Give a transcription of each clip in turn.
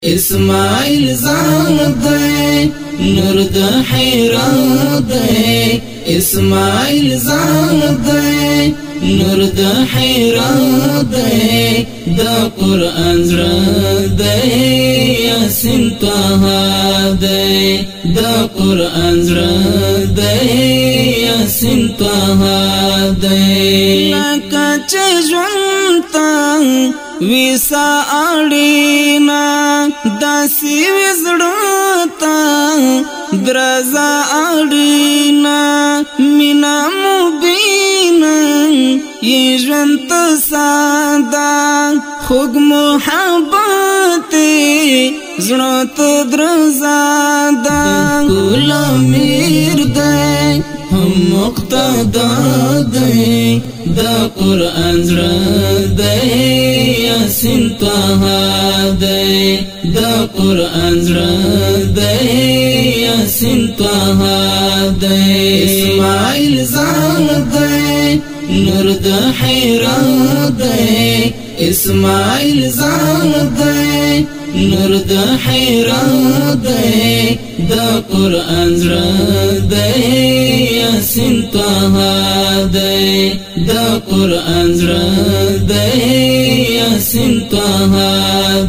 اسماعیل زاد دی نور د حیرات دی اسماعیل زاد دی نور د حیرات دی د قرآن زړه دی یاسین طه دی د قرآن زړه دی یاسین طه دی لکه چې ژوند ته ویسا اړینا داسې وزړه ته درزا اړینا مینا مبینا یې ژوند ته ساده خوږ محبت زړه ته درزا ده ګل امیر دی هم مقتدا دی د قرآن زړه دی یاسین طه دی د قرآن زړه دی یاسین طه دی اسماعیل زاد دی نور د حیرات دی اسماعیل زاد دی نور د حیرات دی د قرآن زړه دی یاسین طه دی د قرآن زړه دی یاسین طه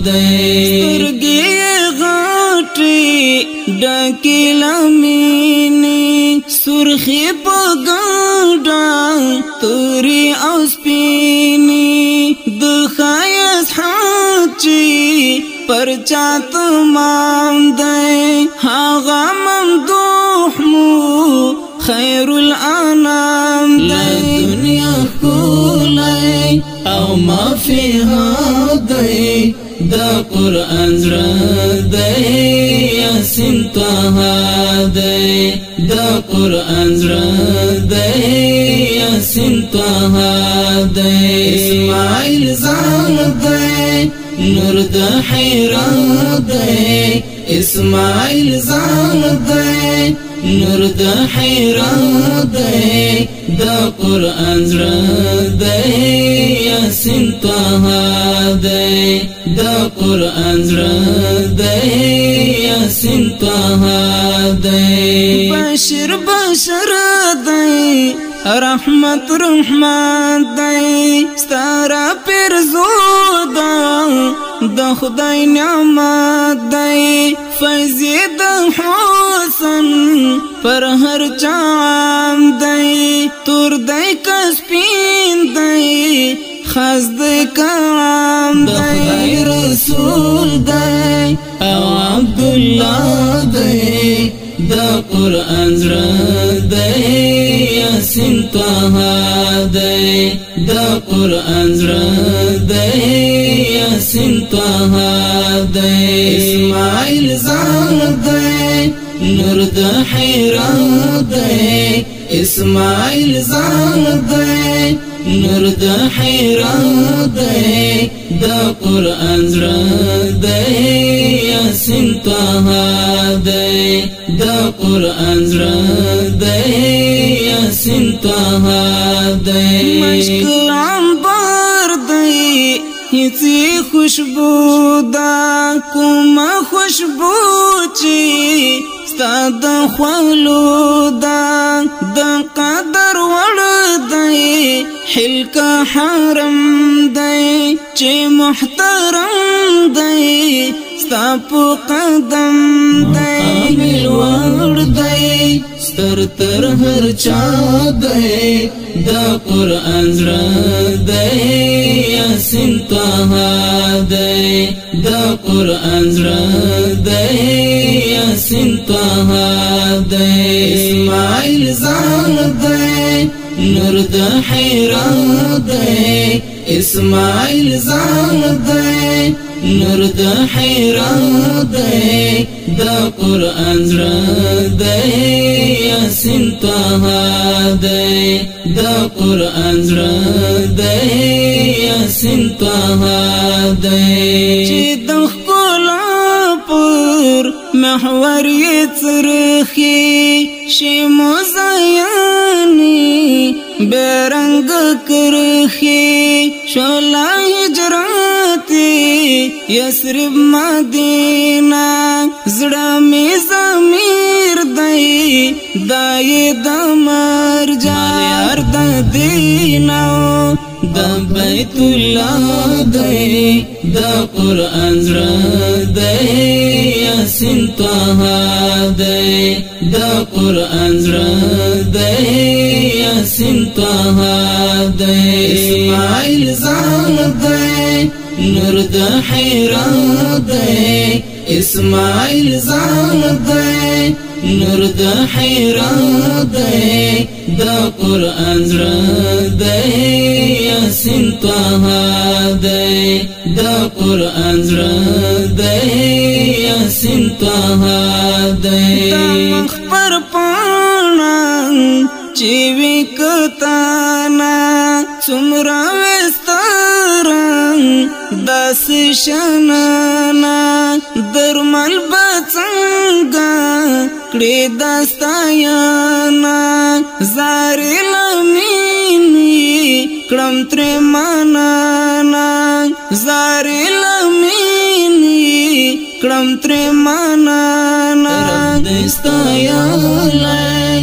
دی سترګې غټې ډکې لمینې سرخې په ګډه تورې او سپینې د ښایست حاجي پر چا تمام دی هغه ممدوح مو خیر الانام دی دنیا ښکلی او ما فیها دی د قرآن زړه دی یاسین طه دی د قرآن زړه دی یاسین طه دی اسماعیل زاد دی نور د حیرات دی اسماعیل زاد دی نور د حیرات دی د قرآن زړه دی یاسین طه دی د قرآن زړه دی یاسین طه دی بشیر بشر دی رحمت رحمت دی ستاره پرزو د خدای نعمت دی فیض د حسن پر هر چام دی تور دی کسپین دی خاص دی کام دی خدای رسول دی او عبدالله دی د قرآن زړه دی یاسین طه دی د قرآن زړه دی یاسین طه دی اسماعیل زاد دی نور د حیرات دی اسماعیل زاد دی نور د حیرات دی د قرآن زړه دی یاسین طه دی د قرآن زړه دی یاسین طه دی مشک عنبر دی هیڅ خوشبو دا کومه خوشبو چې ستا د خولو دا د قدر وړ دی حلق حرم دی چې محترم دی ستا په قدم دی مقابل وړ دی ستر تر هر چا دی د قرآن زړه دی یاسین طه دی د قرآن زړه دی یاسین طه دی اسماعیل زاد دی نور د حیرات دی اسماعیل زاد دی نور د حیرات دی د قرآن زړه دی یاسین طه دی د قرآن زړه دی یاسین طه دی چې د ښکلا پر محور یې څرخي شي مزایاني بیرنگ کرخی شولا هجرات یسرب مدینہ زړه می ضمیر دی دای د مرجان یار د دینو د بیت الله دی د قران زړه دی یاسین طه دی د قران زړه دی یاسین طه دی اسماعیل زان دی نور د حیرت دی اسماعیل زان دی نور د حیرت دی د قران زړه دی یاسین طه دی د قران زړه دی یاسین طه دی د مخبر پانا چې وکتانا څومره وسترن داس شنانا درمل بڅنګا کړي داستایانا زاري لمینی کړم تر مانانا زاري لمینی کړم تر مانانا رب دستایالای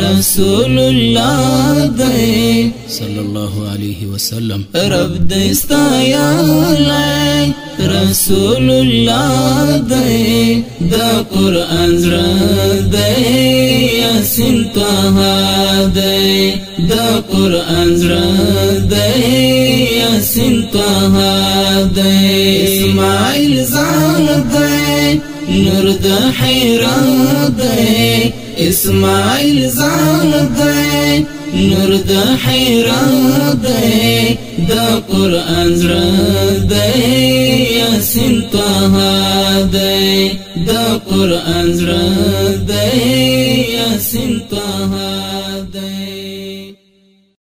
رسول الله دی صلی الله علیه وسلم رب دستایالای رسول الله دی د قران زړه دی یاسین طه دی د قران زړه دی یاسین طه دی اسماعیل زان دی نور د حیرت دی اسماعیل زان دی نور د حیرت دی د قران زړه دی یاسین طه دی د قران زړه دی